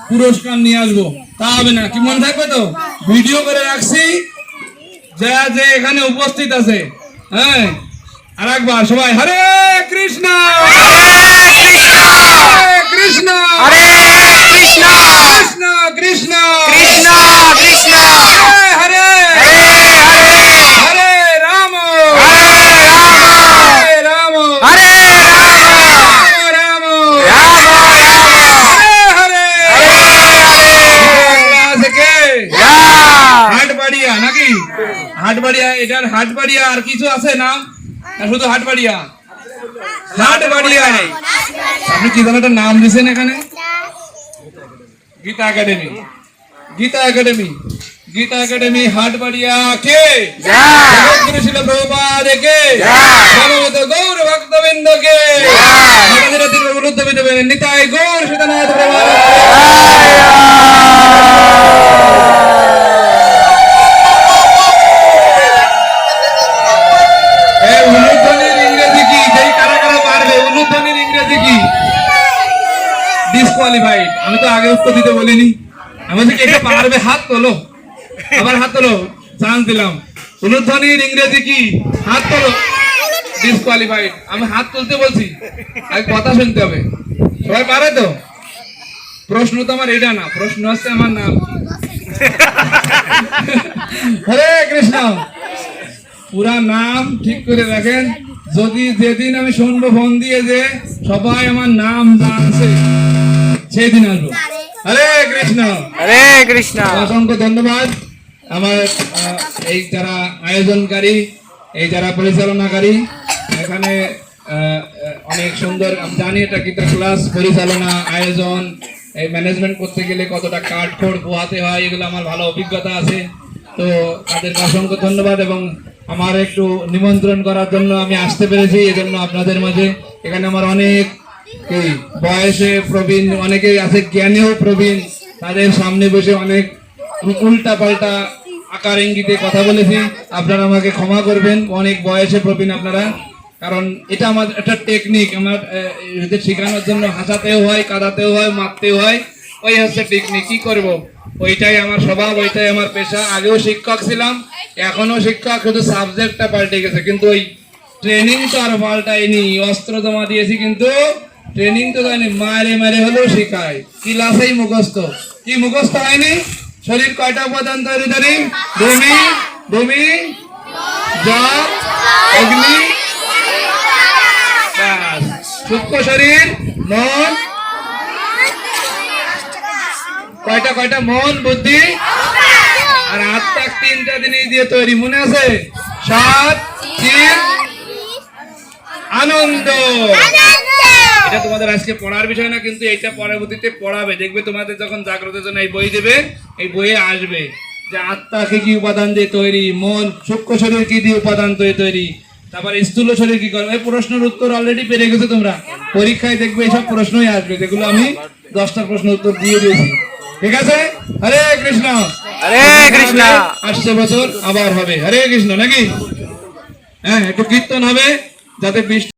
পুরস্কার নিয়ে আসবো, তা হবে না। কি মনে থাকবে তো? ভিডিও করে রাখছি, যা যে এখানে উপস্থিত আছে। হ্যাঁ, আর একবার সবাই হরে কৃষ্ণ কৃষ্ণ কৃষ্ণ কৃষ্ণ কৃষ্ণ কৃষ্ণ কৃষ্ণ হরে হরে রাম হরে রাম হরে রাম হরে হাটবাড়িয়া নাকি? হাটবাড়িয়া, এটার হাটবাড়িয়া আর কিছু আছে নাম? না শুধু হাটবাড়িয়া? হাটবাড়িয়া। আপনি কি ধরনের একটা নাম দিয়েছেন এখানে? Gita academy. Gita academy, Gita academy Hatbaria কে? জগৎগুরু শিল প্রভুপাদ কে? সমবেত গৌর ভক্তবৃন্দ কে? নিতাই গৌর সীতানাথ প্রভু। ডিসকোয়ালিফাইড। আমি তো আগে উত্তর দিতে বলিনি। আমি বলছি কে পারবে হাত তোলো, আবার হাত তোলো, চান্স দিলাম। উলুধ্বনির ইংরেজি কি? হাত তোলো। ডিসকোয়ালিফাইড। আমি হাত তুলতে বলছি, আগে কথা শুনতে হবে। সবাই পারে তো? প্রশ্ন তো আমার এটা না, প্রশ্ন হচ্ছে আমার নাম হরে কৃষ্ণ। পুরা নাম ঠিক করে রাখেন। যদি যেদিন আমি শুনবো ফোন দিয়ে যে সবাই আমার নাম জানছে, সেই দিন আসবো। হরে কৃষ্ণ হরে কৃষ্ণ। অসংখ্য ধন্যবাদ আমার এই যারা আয়োজনকারী, এই যারা পরিচালনাকারী। এখানে অনেক সুন্দর, আমি জানি এটা গীতা ক্লাস পরিচালনা আয়োজন, এই ম্যানেজমেন্ট করতে গেলে কতটা কাঠখড় পোহাতে হয়, এগুলো আমার ভালো অভিজ্ঞতা আছে। তো তাদেরকে অসংখ্য ধন্যবাদ, এবং আমার একটু নিমন্ত্রণ করার জন্য আমি আসতে পেরেছি, এজন্য আপনাদের মাঝে। এখানে আমার অনেক বয়সে প্রবীণ, অনেকেই আছে জ্ঞানেও প্রবীণ, তাদের সামনে বসে অনেক উল্টা পাল্টা আকার ইঙ্গিতে কথা বলেছি। আপনারা আমাকে ক্ষমা করবেন, অনেক বয়সে প্রবীণ আপনারা, কারণ এটা আমার একটা টেকনিক। আমার এদের শেখানোর জন্য হাসাতেও হয়, কাঁদাতেও হয়, মারতেও হয়, ওই হচ্ছে টেকনিক। কি করব, ওইটাই আমার স্বভাব, ওইটাই আমার পেশা। আগেও শিক্ষক ছিলাম, এখনো শিক্ষক, শুধু সাবজেক্টটা পাল্টে গেছে, কিন্তু ওই ট্রেনিং তো আর পাল্টাইনি। অস্ত্র জমা দিয়েছি কিন্তু ট্রেনিং তো হয়নি, মারে মারে হলেও শেখায়। ক্লাসেই মুখস্থ। কি মুখস্থ হয়নি? শরীর কয়টা উপাদান তৈরি করি? ভূমি, ভূমি, জল, অগ্নি, সূক্ষ্ম শরীর, মন। কয়টা কয়টা? মন, বুদ্ধি আর আত্মা। তিনটা জিনিস দিয়ে তৈরি, মনে আছে? সাত, চির, আনন্দ। এটা তোমাদের আজকে পড়ার বিষয় না, কিন্তু এটা পরবর্তীতে পড়াবে। দেখবে তোমাদের যখন জাগ্রতের জন্য এই বই দেবে, এই বইয়ে আসবে যে আত্মা কি কি উপাদান দিয়ে তৈরি, মন, সূক্ষ্ম শরীর কি দিয়ে উপাদান তৈরি, তারপরে স্থূল শরীর কি করে। এই প্রশ্নের উত্তর অলরেডি পেরে গেছো তোমরা। পরীক্ষায় দেখবে এইসব প্রশ্নই আসবে, যেগুলো আমি 10টা প্রশ্ন উত্তর দিয়ে দিয়েছি। ঠিক আছে? হরে কৃষ্ণ। হরে কৃষ্ণ। আসছে বছর আবার হবে। হরে কৃষ্ণ নাকি? হ্যাঁ, একটু কীর্তন হবে যাতে